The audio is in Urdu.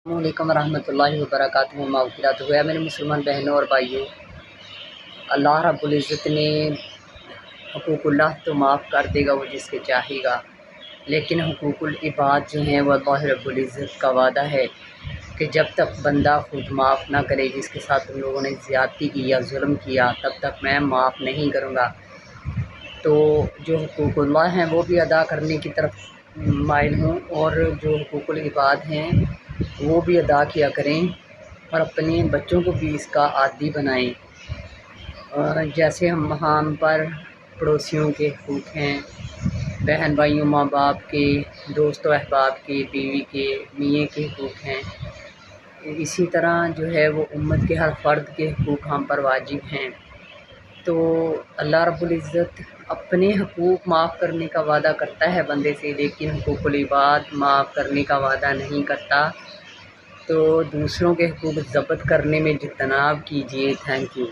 السلام علیکم ورحمۃ اللہ وبرکاتہ مغفرت ہوا میرے مسلمان بہنوں اور بھائیوں۔ اللہ رب العزت نے حقوق اللہ تو معاف کر دے گا وہ جس کے چاہے گا، لیکن حقوق العباد جو ہیں وہ اللہ رب العزت کا وعدہ ہے کہ جب تک بندہ خود معاف نہ کرے، جس کے ساتھ تم لوگوں نے زیادتی کی یا ظلم کیا، تب تک میں معاف نہیں کروں گا۔ تو جو حقوق اللہ ہیں وہ بھی ادا کرنے کی طرف مائل ہوں، اور جو حقوق العباد ہیں وہ بھی ادا کیا کریں، اور اپنے بچوں کو بھی اس کا عادی بنائیں۔ جیسے ہم پر پڑوسیوں کے حقوق ہیں، بہن بھائیوں، ماں باپ کے، دوست و احباب کے، بیوی کے، میاں کے حقوق ہیں، اسی طرح جو ہے وہ امت کے ہر فرد کے حقوق ہم پر واجب ہیں۔ تو اللہ رب العزت اپنے حقوق معاف کرنے کا وعدہ کرتا ہے بندے سے، لیکن حقوق العباد معاف کرنے کا وعدہ نہیں کرتا۔ تو دوسروں کے حقوق ضبط کرنے میں اجتناب کیجیے۔ Thank you.